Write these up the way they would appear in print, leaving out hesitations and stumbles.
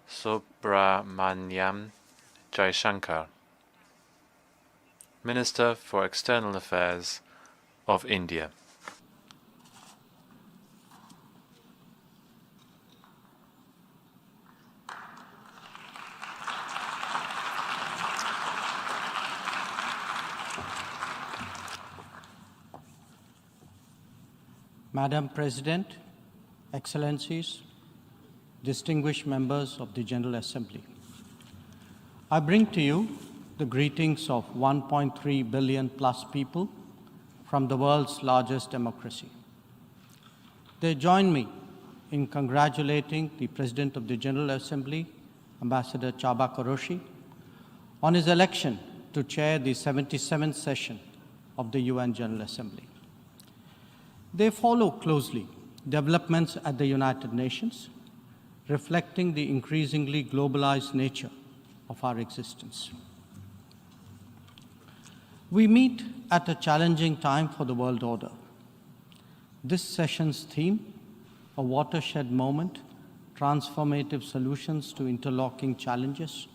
Subramaniam Jaishankar, Minister for External Affairs of India. Madam President, Excellencies, distinguished members of the General Assembly, I bring to you the greetings of 1.3 billion plus people from the world's largest democracy. They join me in congratulating the President of the General Assembly, Ambassador Chaba Koroshi, on his election to chair the 77th session of the UN General Assembly. They follow closely developments at the United Nations, reflecting the increasingly globalized nature of our existence. We meet at a challenging time for the world order. This session's theme, a watershed moment, transformative solutions to interlocking challenges,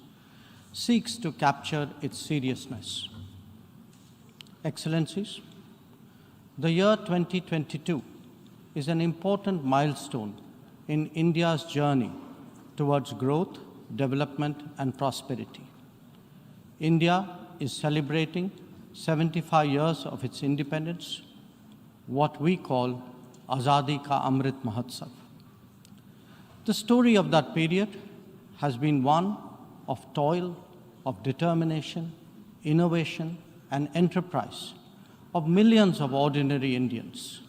seeks to capture its seriousness. Excellencies, the year 2022 is an important milestone in India's journey towards growth, development, and prosperity. India is celebrating 75 years of its independence, what we call Azadi Ka Amrit Mahotsav. The story of that period has been one of toil, of determination, innovation, and enterprise of millions of ordinary Indians.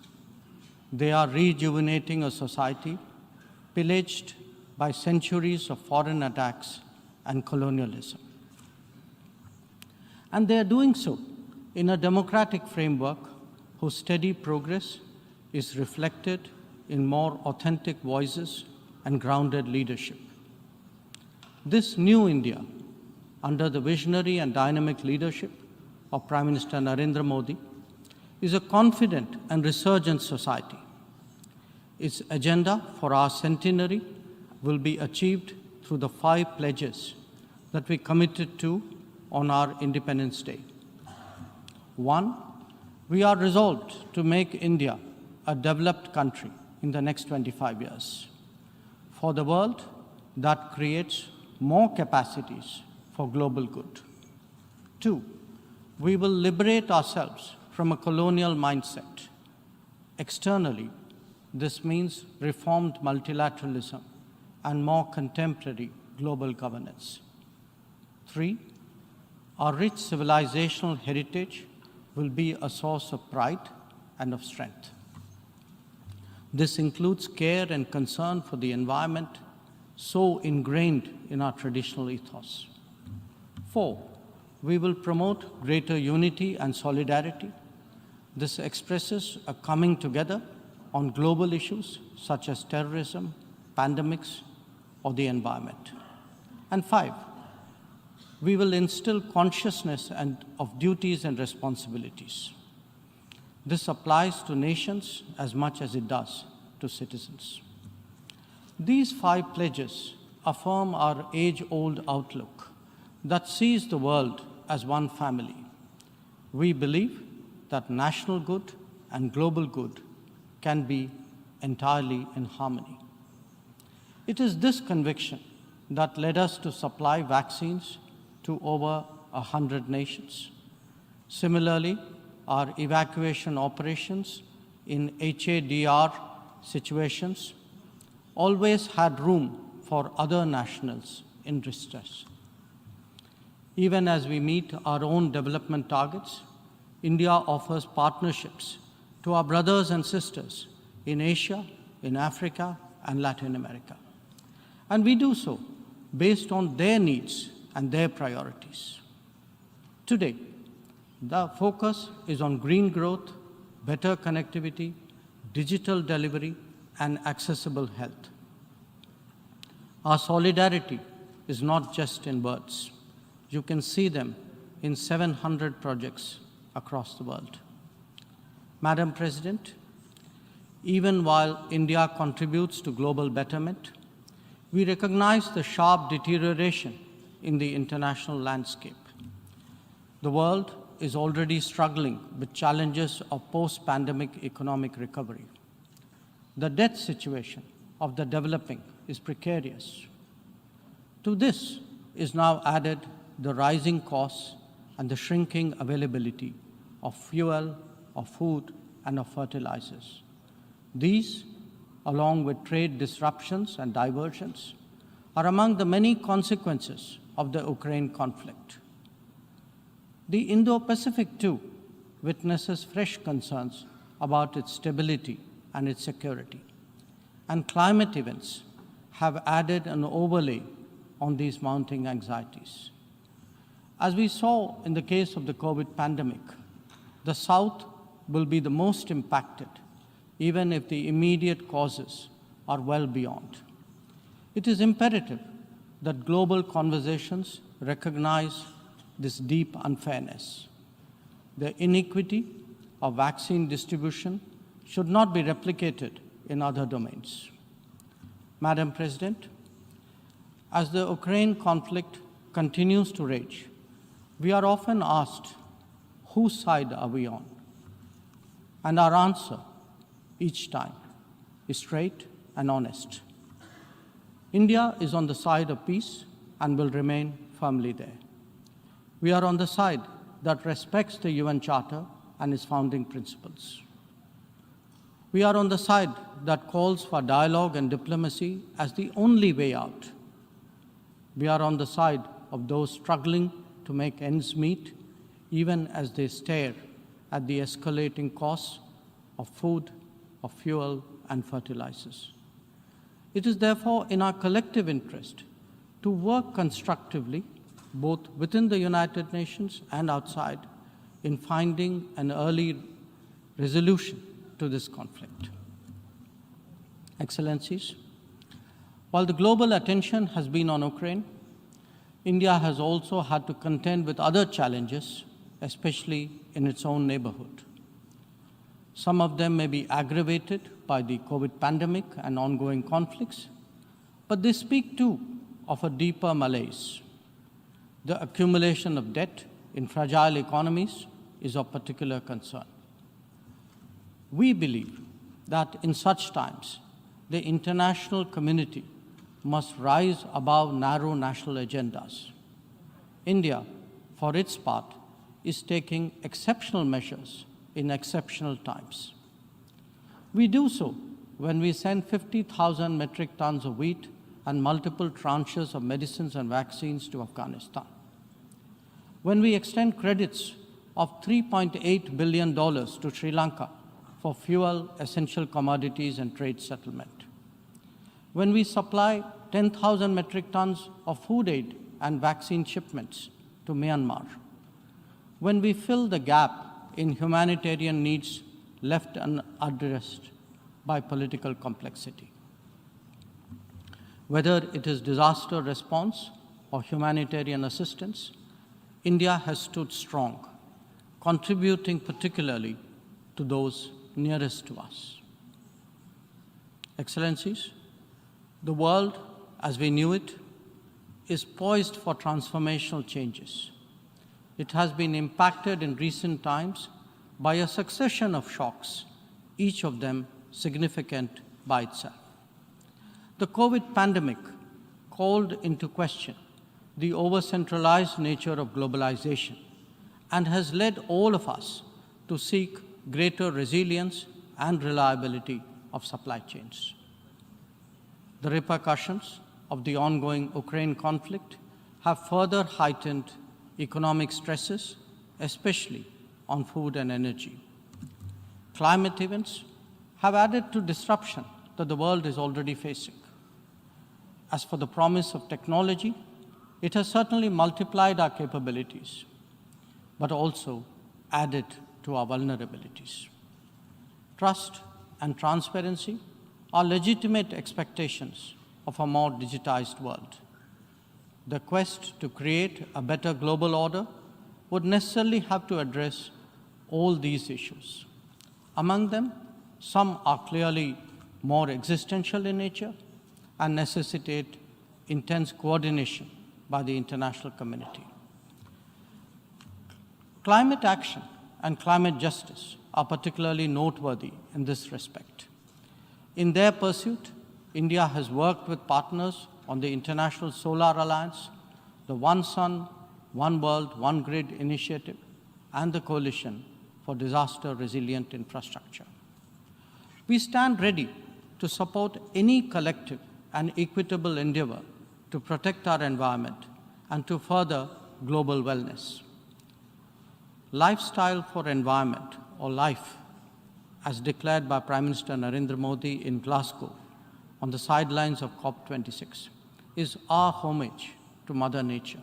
They are rejuvenating a society pillaged by centuries of foreign attacks and colonialism. And they are doing so in a democratic framework whose steady progress is reflected in more authentic voices and grounded leadership. This new India, under the visionary and dynamic leadership of Prime Minister Narendra Modi, is a confident and resurgent society. Its agenda for our centenary will be achieved through the 5 pledges that we committed to on our Independence Day. 1, we are resolved to make India a developed country in the next 25 years. For the world, that creates more capacities for global good. 2, we will liberate ourselves from a colonial mindset. Externally, this means reformed multilateralism and more contemporary global governance. 3, our rich civilizational heritage will be a source of pride and of strength. This includes care and concern for the environment, so ingrained in our traditional ethos. 4, we will promote greater unity and solidarity. This expresses a coming together on global issues such as terrorism, pandemics, or the environment. And 5, we will instill consciousness of duties and responsibilities. This applies to nations as much as it does to citizens. These 5 pledges affirm our age-old outlook that sees the world as one family. We believe that national good and global good can be entirely in harmony. It is this conviction that led us to supply vaccines to over 100 nations. Similarly, our evacuation operations in HADR situations always had room for other nationals in distress. Even as we meet our own development targets, India offers partnerships to our brothers and sisters in Asia, in Africa, and Latin America. And we do so based on their needs and their priorities. Today, the focus is on green growth, better connectivity, digital delivery, and accessible health. Our solidarity is not just in words. You can see them in 700 projects across the world. Madam President, even while India contributes to global betterment, we recognize the sharp deterioration in the international landscape. The world is already struggling with challenges of post-pandemic economic recovery. The debt situation of the developing is precarious. To this is now added the rising costs and the shrinking availability of fuel, of food, and of fertilizers. These, along with trade disruptions and diversions, are among the many consequences of the Ukraine conflict. The Indo-Pacific, too, witnesses fresh concerns about its stability and its security. And climate events have added an overlay on these mounting anxieties. As we saw in the case of the COVID pandemic, the South will be the most impacted, even if the immediate causes are well beyond. It is imperative that global conversations recognize this deep unfairness. The inequity of vaccine distribution should not be replicated in other domains. Madam President, as the Ukraine conflict continues to rage, we are often asked, whose side are we on? And our answer each time is straight and honest. India is on the side of peace and will remain firmly there. We are on the side that respects the UN Charter and its founding principles. We are on the side that calls for dialogue and diplomacy as the only way out. We are on the side of those struggling to make ends meet, even as they stare at the escalating costs of food, of fuel, and fertilizers. It is therefore in our collective interest to work constructively, both within the United Nations and outside, in finding an early resolution to this conflict. Excellencies, while the global attention has been on Ukraine, India has also had to contend with other challenges, especially in its own neighborhood. Some of them may be aggravated by the COVID pandemic and ongoing conflicts, but they speak too of a deeper malaise. The accumulation of debt in fragile economies is of particular concern. We believe that in such times, the international community must rise above narrow national agendas. India, for its part, is taking exceptional measures in exceptional times. We do so when we send 50,000 metric tons of wheat and multiple tranches of medicines and vaccines to Afghanistan. When we extend credits of $3.8 billion to Sri Lanka for fuel, essential commodities, and trade settlement. When we supply 10,000 metric tons of food aid and vaccine shipments to Myanmar. When we fill the gap in humanitarian needs left unaddressed by political complexity. Whether it is disaster response or humanitarian assistance, India has stood strong, contributing particularly to those nearest to us. Excellencies, the world as we knew it is poised for transformational changes. It has been impacted in recent times by a succession of shocks, each of them significant by itself. The COVID pandemic called into question the over-centralized nature of globalization and has led all of us to seek greater resilience and reliability of supply chains. The repercussions of the ongoing Ukraine conflict have further heightened economic stresses, especially on food and energy. Climate events have added to disruption that the world is already facing. As for the promise of technology, it has certainly multiplied our capabilities, but also added to our vulnerabilities. Trust and transparency are legitimate expectations of a more digitized world. The quest to create a better global order would necessarily have to address all these issues. Among them, some are clearly more existential in nature and necessitate intense coordination by the international community. Climate action and climate justice are particularly noteworthy in this respect. In their pursuit, India has worked with partners on the International Solar Alliance, the One Sun, One World, One Grid initiative, and the Coalition for Disaster Resilient Infrastructure. We stand ready to support any collective and equitable endeavor to protect our environment and to further global wellness. Lifestyle for Environment, or LIFE, as declared by Prime Minister Narendra Modi in Glasgow on the sidelines of COP26, is our homage to Mother Nature.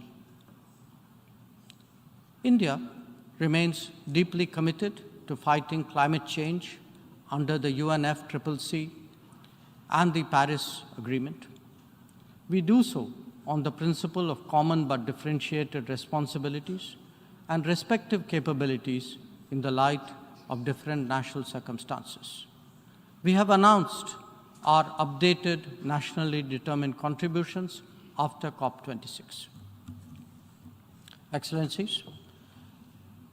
India remains deeply committed to fighting climate change under the UNFCCC and the Paris Agreement. We do so on the principle of common but differentiated responsibilities and respective capabilities in the light of different national circumstances. We have announced our updated nationally determined contributions after COP26. Excellencies,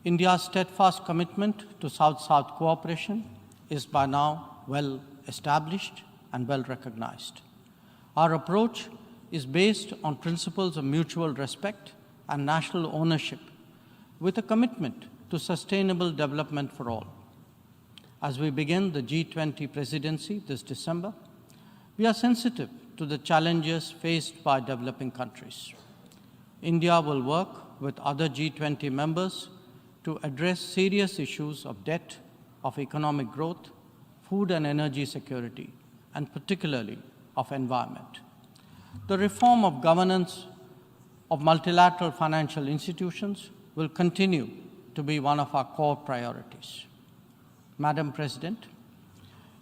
India's steadfast commitment to South-South cooperation is by now well established and well recognized. Our approach is based on principles of mutual respect and national ownership, with a commitment to sustainable development for all. As we begin the G20 presidency this December, we are sensitive to the challenges faced by developing countries. India will work with other G20 members to address serious issues of debt, of economic growth, food and energy security, and particularly of environment. The reform of governance of multilateral financial institutions will continue to be one of our core priorities. Madam President,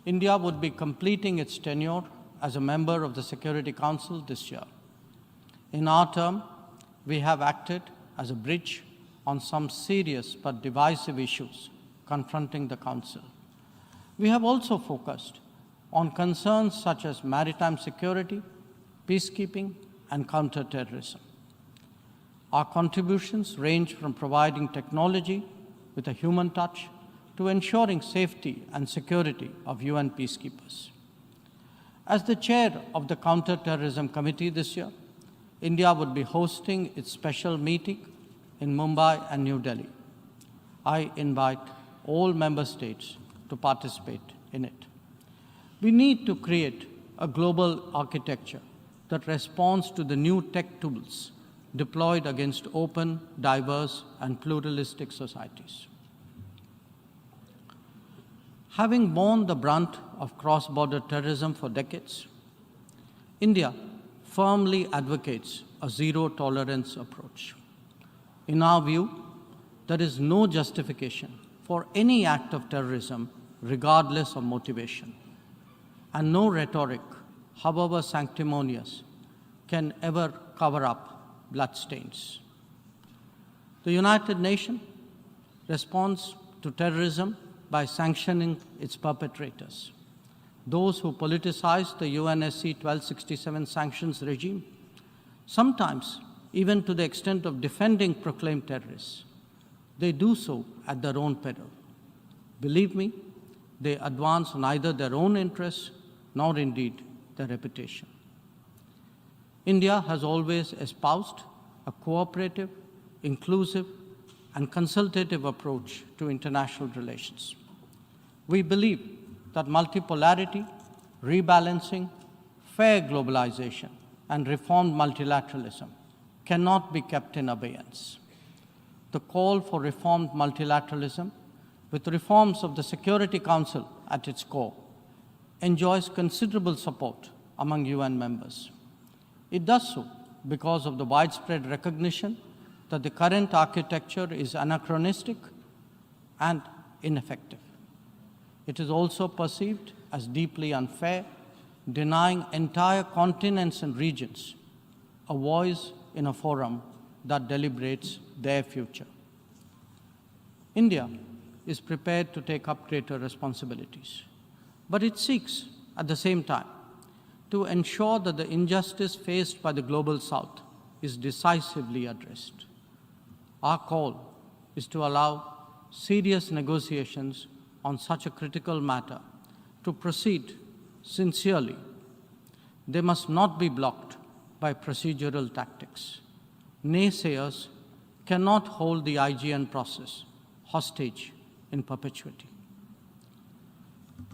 India would be completing its tenure as a member of the Security Council this year. In our term, we have acted as a bridge on some serious but divisive issues confronting the Council. We have also focused on concerns such as maritime security, peacekeeping, and counterterrorism. Our contributions range from providing technology with a human touch to ensuring safety and security of UN peacekeepers. As the chair of the Counterterrorism Committee this year, India would be hosting its special meeting in Mumbai and New Delhi. I invite all member states to participate in it. We need to create a global architecture that responds to the new tech tools deployed against open, diverse, and pluralistic societies. Having borne the brunt of cross-border terrorism for decades, India firmly advocates a zero-tolerance approach. In our view, there is no justification for any act of terrorism regardless of motivation, and no rhetoric, however sanctimonious, can ever cover up bloodstains. The United Nations responds to terrorism by sanctioning its perpetrators, those who politicize the UNSC 1267 sanctions regime, sometimes even to the extent of defending proclaimed terrorists. They do so at their own peril. Believe me, they advance neither their own interests nor indeed their reputation. India has always espoused a cooperative, inclusive, and consultative approach to international relations. We believe that multipolarity, rebalancing, fair globalization, and reformed multilateralism cannot be kept in abeyance. The call for reformed multilateralism, with reforms of the Security Council at its core, enjoys considerable support among UN members. It does so because of the widespread recognition that the current architecture is anachronistic and ineffective. It is also perceived as deeply unfair, denying entire continents and regions a voice in a forum that deliberates their future. India is prepared to take up greater responsibilities, but it seeks, at the same time, to ensure that the injustice faced by the Global South is decisively addressed. Our call is to allow serious negotiations on such a critical matter to proceed sincerely. They must not be blocked by procedural tactics. Naysayers cannot hold the IGN process hostage in perpetuity.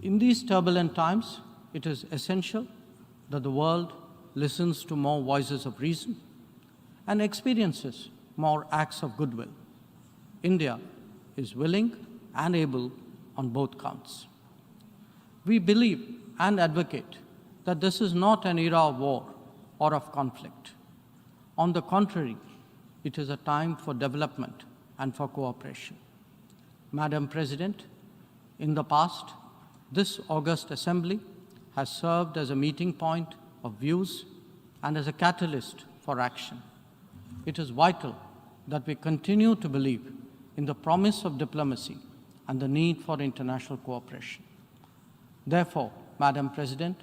In these turbulent times, it is essential that the world listens to more voices of reason and experiences more acts of goodwill. India is willing and able on both counts. We believe and advocate that this is not an era of war or of conflict. On the contrary, it is a time for development and for cooperation. Madam President, in the past, this august assembly has served as a meeting point of views and as a catalyst for action. It is vital that we continue to believe in the promise of diplomacy and the need for international cooperation. Therefore, Madam President,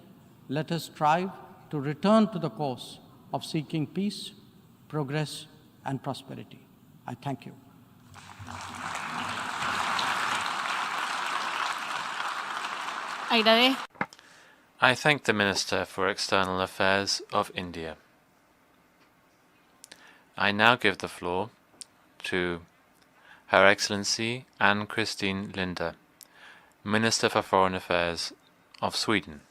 let us strive to return to the course of seeking peace, progress, and prosperity. I thank you. I thank the Minister for External Affairs of India. I now give the floor to Her Excellency Anne-Christine Linde, Minister for Foreign Affairs of Sweden.